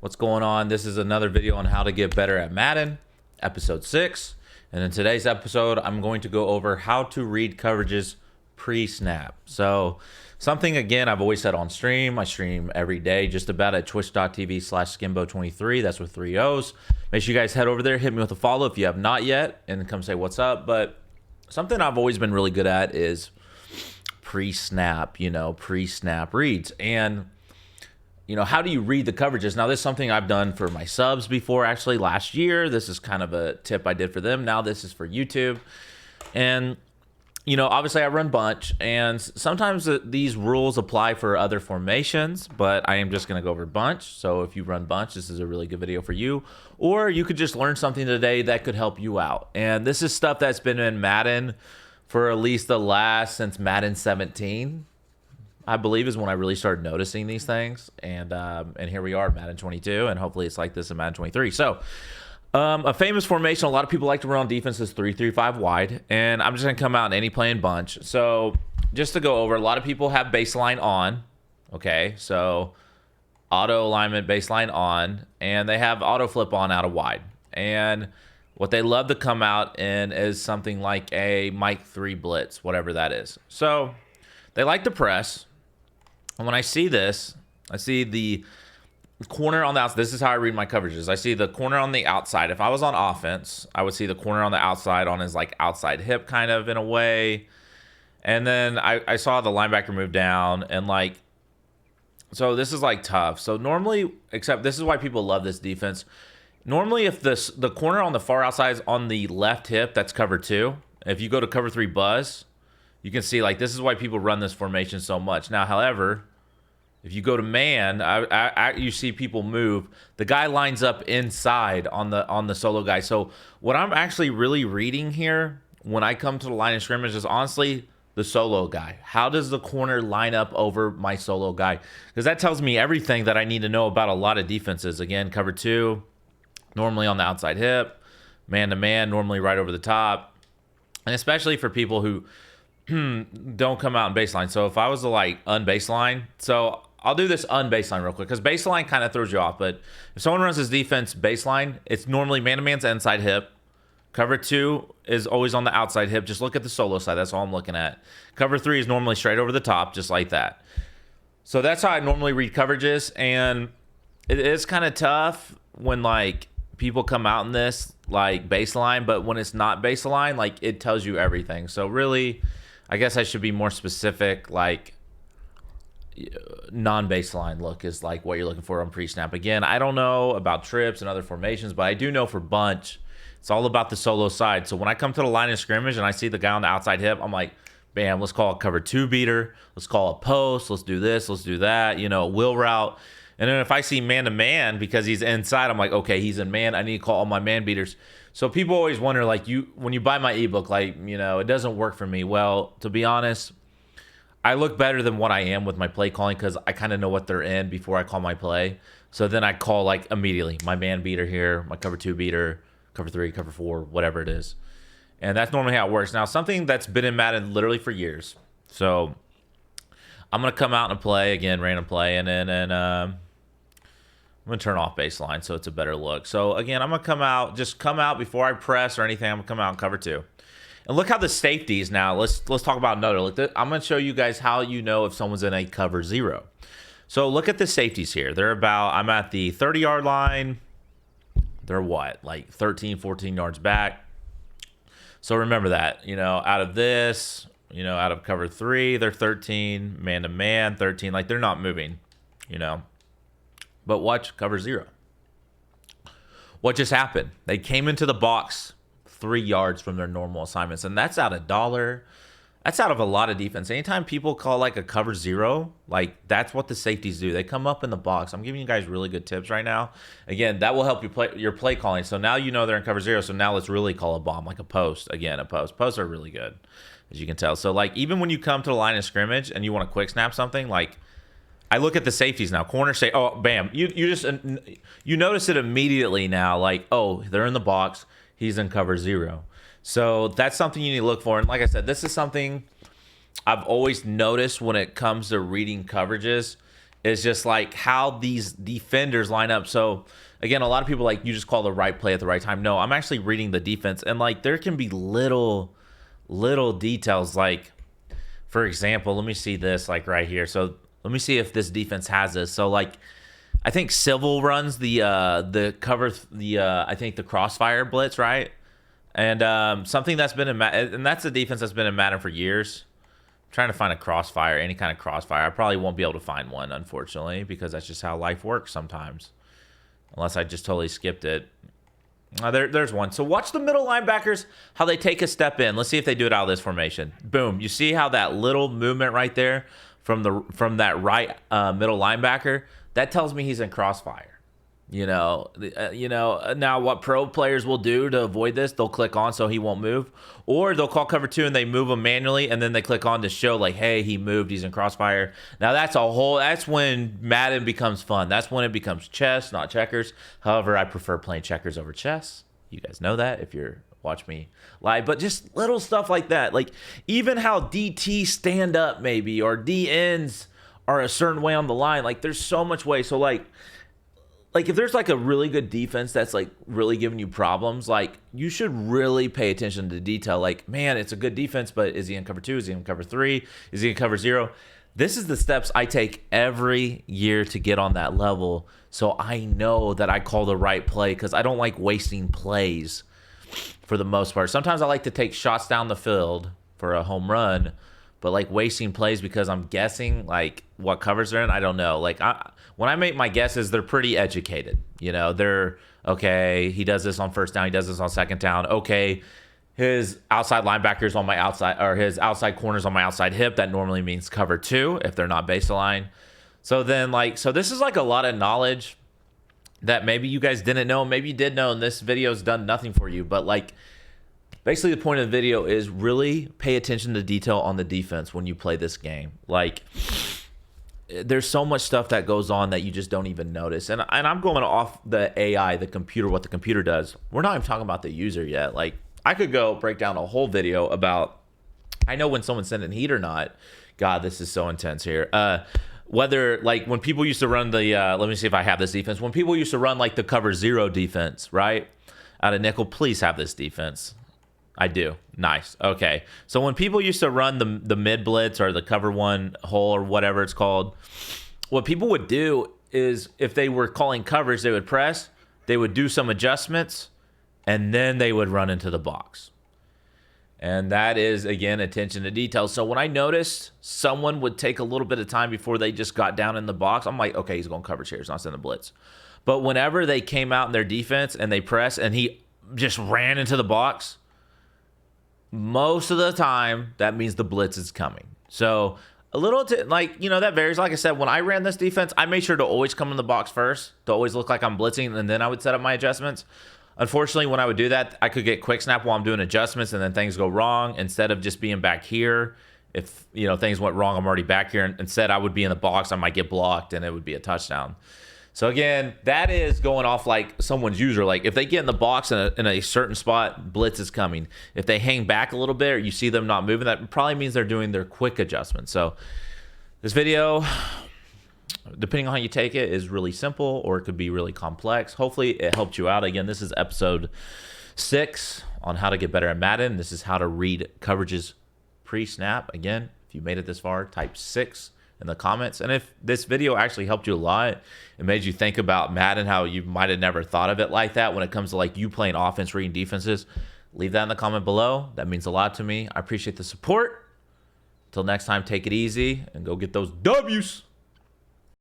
What's going on? This is another video on how to get better at Madden, episode 6. And in today's episode, I'm going to go over how to read coverages pre-snap. So something, again, I've always said on stream. I stream every day just about at twitch.tv/Skimbo23. That's with 3 O's. Make sure you guys head over there, hit me with a follow if you have not yet, and come say what's up. But something I've always been really good at is pre-snap, pre-snap reads. And how do you read the coverages? Now, this is something I've done for my subs before, actually, last year. This is kind of a tip I did for them. Now this is for YouTube. And, obviously I run bunch, and sometimes these rules apply for other formations, but I am just going to go over bunch. So if you run bunch, this is a really good video for you. Or you could just learn something today that could help you out. And this is stuff that's been in Madden for at least since Madden 17. I believe is when I really started noticing these things, and here we are, Madden 22, and hopefully it's like this in Madden 23. So, a famous formation a lot of people like to run on defense is 3-3-5 wide, and I'm just gonna come out in any playing bunch. So, just to go over, a lot of people have baseline on, okay? So, auto alignment baseline on, and they have auto flip on out of wide, and what they love to come out in is something like a Mike 3 blitz, whatever that is. So, they like to press. And when I see this, I see the corner on the outside. This is how I read my coverages. I see the corner on the outside. If I was on offense, I would see the corner on the outside on his outside hip kind of in a way. And then I saw the linebacker move down and so this is tough. So normally, except this is why people love this defense. Normally if the corner on the far outside is on the left hip, that's cover 2. If you go to cover 3 buzz, you can see this is why people run this formation so much. Now, however, if you go to man, you see people move. The guy lines up inside on the solo guy. So what I'm actually really reading here when I come to the line of scrimmage is honestly the solo guy. How does the corner line up over my solo guy? Because that tells me everything that I need to know about a lot of defenses. Again, cover 2, normally on the outside hip, man-to-man, normally right over the top. And especially for people who don't come out in baseline. So if I was to unbaseline, so I'll do this unbaseline real quick because baseline kind of throws you off. But if someone runs his defense baseline, it's normally man-to-man's inside hip. Cover 2 is always on the outside hip. Just look at the solo side. That's all I'm looking at. Cover 3 is normally straight over the top, just like that. So that's how I normally read coverages. And it is kind of tough when people come out in this baseline, but when it's not baseline, it tells you everything. So really, I guess I should be more specific, non-baseline look is what you're looking for on pre-snap. Again, I don't know about trips and other formations, but I do know for bunch, it's all about the solo side. So when I come to the line of scrimmage and I see the guy on the outside hip, I'm like, bam, let's call a cover 2 beater. Let's call a post. Let's do this. Let's do that. Wheel route. And then if I see man-to-man because he's inside, I'm like, okay, he's in man. I need to call all my man beaters. So people always wonder, when you buy my ebook, it doesn't work for me. Well, to be honest, I look better than what I am with my play calling because I kind of know what they're in before I call my play. So then I call immediately my man beater here, my cover 2 beater, cover 3, cover 4, whatever it is. And that's normally how it works. Now, something that's been in Madden literally for years. So I'm going to come out and play, again, random play, and then I'm going to turn off baseline so it's a better look. So, again, I'm going to come out before I press or anything. I'm going to come out and cover 2. And look how the safeties now, let's talk about another. I'm going to show you guys how you know if someone's in a cover 0. So, look at the safeties here. I'm at the 30-yard line. They're what? 13, 14 yards back. So, remember that. Out of this, out of cover 3, they're 13. Man-to-man, 13. They're not moving, But watch cover 0. What just happened? They came into the box 3 yards from their normal assignments, and that's out of $1. That's out of a lot of defense. Anytime people call a cover 0, that's what the safeties do. They come up in the box. I'm giving you guys really good tips right now. Again, that will help your play calling. So now they're in cover 0. So now let's really call a bomb, a post. Again, a post. Posts are really good, as you can tell. So even when you come to the line of scrimmage and you want to quick snap something, I look at the safeties now. Corner say, oh, bam. You notice it immediately now. Oh, they're in the box. He's in cover 0. So that's something you need to look for. And like I said, this is something I've always noticed when it comes to reading coverages is just like how these defenders line up. So again, a lot of people like, you just call the right play at the right time. No, I'm actually reading the defense, and like there can be little details. Like, for example, let me see this like right here. So let me see if this defense has this. So like, I think Civil runs the cover, I think the crossfire blitz, right? And something that's been in Madden, and that's a defense that's been in Madden for years. I'm trying to find a crossfire, any kind of crossfire. I probably won't be able to find one, unfortunately, because that's just how life works sometimes. Unless I just totally skipped it. There's one. So watch the middle linebackers, how they take a step in. Let's see if they do it out of this formation. Boom. You see how that little movement right there from that right middle linebacker, that tells me he's in crossfire. Now what pro players will do to avoid this, they'll click on so he won't move, or they'll call cover 2 and they move him manually, and then they click on to show like, hey, he moved, he's in crossfire. Now that's when Madden becomes fun. That's when it becomes chess, not checkers. However, I prefer playing checkers over chess. You guys know that if you're watch me live. But just little stuff like that, like even how DT stand up maybe, or DNs are a certain way on the line. Like there's so much way. So like if there's like a really good defense that's like really giving you problems, like you should really pay attention to detail. Like, man, it's a good defense, but is he in cover 2? Is he in cover 3? Is he in cover 0? This is the steps I take every year to get on that level, so I know that I call the right play, because I don't like wasting plays for the most part. Sometimes I like to take shots down the field for a home run, but like wasting plays because I'm guessing like what covers they're in, I don't know. Like when I make my guesses, they're pretty educated. They're okay. He does this on first down. He does this on second down. Okay, his outside linebackers on my outside, or his outside corners on my outside hip. That normally means cover 2 if they're not baseline. So then so this is like a lot of knowledge that maybe you guys didn't know, maybe you did know, and this video's done nothing for you. But like, basically the point of the video is really pay attention to detail on the defense when you play this game. Like, there's so much stuff that goes on that you just don't even notice. And I'm going off the AI, the computer, what the computer does. We're not even talking about the user yet. Like, I could go break down a whole video about, I know when someone's sending heat or not. God, this is so intense here. Whether, like, when people used to run the, let me see if I have this defense. When people used to run, like, the cover 0 defense, right? Out of nickel, please have this defense. I do. Nice. Okay. So when people used to run the mid blitz or the cover 1 hole or whatever it's called, what people would do is if they were calling coverage, they would press, they would do some adjustments, and then they would run into the box. And that is, again, attention to detail. So when I noticed someone would take a little bit of time before they just got down in the box, I'm like, okay, he's going coverage here. He's not sending blitz. But whenever they came out in their defense and they press and he just ran into the box, most of the time, that means the blitz is coming. So a little, that varies. Like I said, when I ran this defense, I made sure to always come in the box first, to always look like I'm blitzing, and then I would set up my adjustments. Unfortunately, when I would do that, I could get quick snap while I'm doing adjustments, and then things go wrong. Instead of just being back here, if things went wrong, I'm already back here. Instead, I would be in the box, I might get blocked, and it would be a touchdown. So again, that is going off like someone's user. Like if they get in the box in a certain spot, blitz is coming. If they hang back a little bit or you see them not moving, that probably means they're doing their quick adjustments. So this video, depending on how you take it, is really simple or it could be really complex. Hopefully it helped you out. Again, this is episode 6 on how to get better at Madden. This is how to read coverages pre-snap. Again, if you made it this far, type 6 in the comments. And if this video actually helped you a lot, it made you think about Madden, how you might have never thought of it like that when it comes to like you playing offense, reading defenses, leave that in the comment below. That means a lot to me. I appreciate the support. Till next time, take it easy and go get those W's.